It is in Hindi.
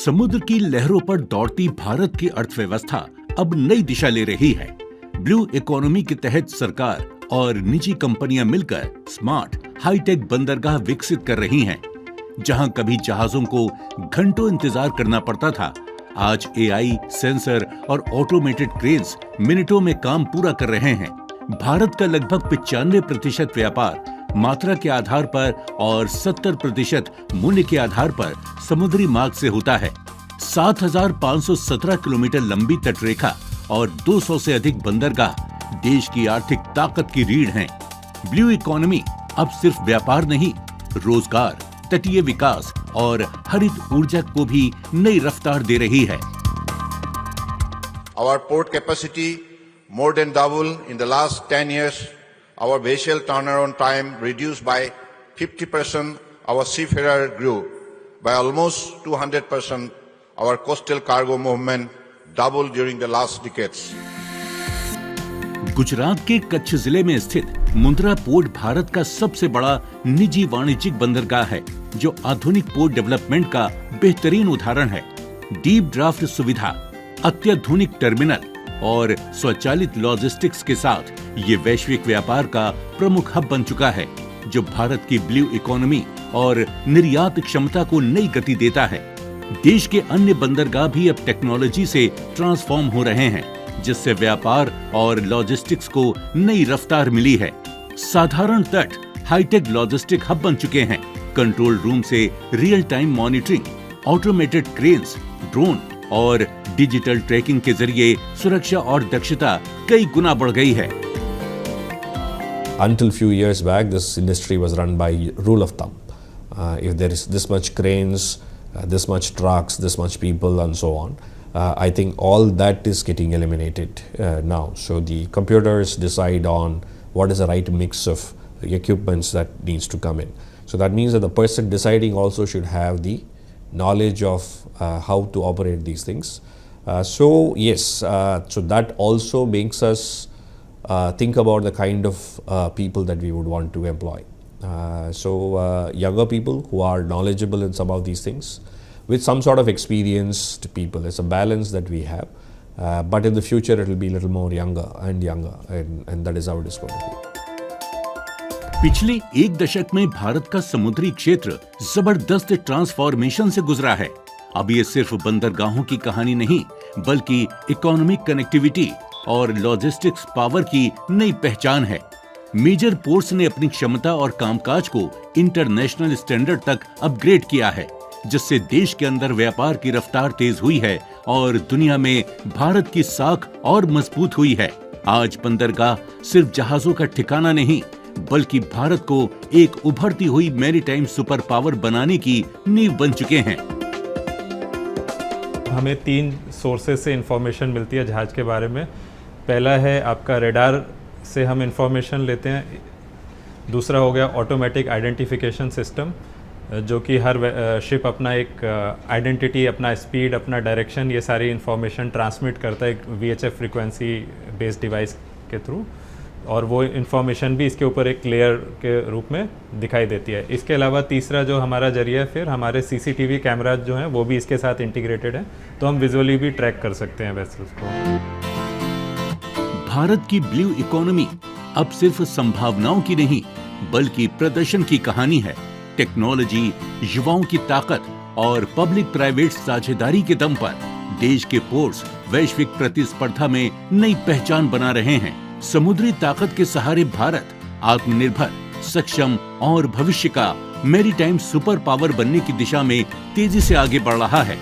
समुद्र की लहरों पर दौड़ती भारत की अर्थव्यवस्था अब नई दिशा ले रही है। ब्लू इकोनॉमी के तहत सरकार और निजी कंपनियां मिलकर स्मार्ट हाईटेक बंदरगाह विकसित कर रही हैं। जहां कभी जहाजों को घंटों इंतजार करना पड़ता था, आज एआई, सेंसर और ऑटोमेटेड क्रेन्स मिनटों में काम पूरा कर रहे हैं। भारत का लगभग 95% व्यापार मात्रा के आधार पर और 70% मूल्य के आधार पर समुद्री मार्ग से होता है। 7,517 किलोमीटर लंबी तटरेखा और 200 से अधिक बंदरगाह देश की आर्थिक ताकत की रीढ़ हैं। ब्लू इकोनॉमी अब सिर्फ व्यापार नहीं, रोजगार, तटीय विकास और हरित ऊर्जा को भी नई रफ्तार दे रही है। Our port capacity more than double in the last 10 years. Our vessel turnaround time reduced by 50%. Our seafarer grew by almost 200%. Our coastal cargo movement doubled during the last decades. Gujarat के कच्छ जिले में स्थित मुंद्रा पोर्ट भारत का सबसे बड़ा निजी वाणिज्यिक बंदरगाह है, जो आधुनिक पोर्ट डेवलपमेंट का बेहतरीन उदाहरण है। डीप ड्राफ्ट सुविधा, अत्याधुनिक टर्मिनल और स्वचालित लॉजिस्टिक्स के साथ ये वैश्विक व्यापार का प्रमुख हब बन चुका है, जो भारत की ब्लू इकोनॉमी और निर्यात क्षमता को नई गति देता है। देश के अन्य बंदरगाह भी अब टेक्नोलॉजी से ट्रांसफॉर्म हो रहे हैं, जिससे व्यापार और लॉजिस्टिक्स को नई रफ्तार मिली है। साधारण तट हाईटेक लॉजिस्टिक हब बन चुके हैं। कंट्रोल रूम से real time monitoring, automated cranes, drone और डिजिटल ट्रैकिंग के जरिए सुरक्षा और दक्षता कई गुना बढ़ गई है। Until few years back, this industry was run by rule of thumb. If there is this much cranes, this much trucks, this much people, and so on. I think all that is getting eliminated now. So the computers decide on what is the right mix of equipments that needs to come in. So that means that the person deciding also should have the knowledge of how to operate these things. So yes, so that also makes us think about the kind of people that we would want to employ. So younger people who are knowledgeable in some of these things, with some sort of experienced people. It's a balance that we have, but in the future it will be a little more younger, and that is how it is going to be. पिछले एक दशक में भारत का समुद्री क्षेत्र जबरदस्त ट्रांसफॉर्मेशन से गुजरा है। अब ये सिर्फ बंदरगाहों की कहानी नहीं, बल्कि इकोनॉमिक कनेक्टिविटी और लॉजिस्टिक्स पावर की नई पहचान है। मेजर पोर्ट्स ने अपनी क्षमता और कामकाज को इंटरनेशनल स्टैंडर्ड तक अपग्रेड किया है, जिससे देश के अंदर व्यापार की रफ्तार तेज हुई है और दुनिया में भारत की साख और मजबूत हुई है। आज बंदरगाह सिर्फ जहाजों का ठिकाना नहीं, बल्कि भारत को एक उभरती हुई मैरीटाइम सुपर पावर बनाने की नींव बन चुके हैं। हमें 3 सोर्सेज से इंफॉर्मेशन मिलती है जहाज के बारे में। पहला है आपका रेडार से हम इंफॉर्मेशन लेते हैं। दूसरा हो गया ऑटोमेटिक आइडेंटिफिकेशन सिस्टम, जो कि हर शिप अपना एक आइडेंटिटी, अपना स्पीड, अपना डायरेक्शन, ये सारी इंफॉर्मेशन ट्रांसमिट करता है एक VHF फ्रीक्वेंसी बेस्ड डिवाइस के थ्रू, और वो इंफॉर्मेशन भी इसके ऊपर एक लेयर के रूप में दिखाई देती है। इसके अलावा तीसरा जो हमारा जरिया है, फिर हमारे CCTV कैमराज जो हैं वो भी इसके साथ इंटीग्रेटेड हैं, तो हम विजुअली भी ट्रैक कर सकते हैं वेसल्स को। भारत की ब्लू इकोनॉमी अब सिर्फ संभावनाओं की नहीं, बल्कि प्रदर्शन की कहानी है। टेक्नोलॉजी, युवाओं की ताकत और पब्लिक प्राइवेट साझेदारी के दम पर देश के पोर्ट्स वैश्विक प्रतिस्पर्धा में नई पहचान बना रहे हैं। समुद्री ताकत के सहारे भारत आत्मनिर्भर, सक्षम और भविष्य का मैरीटाइम सुपर पावर बनने की दिशा में तेजी से आगे बढ़ रहा है।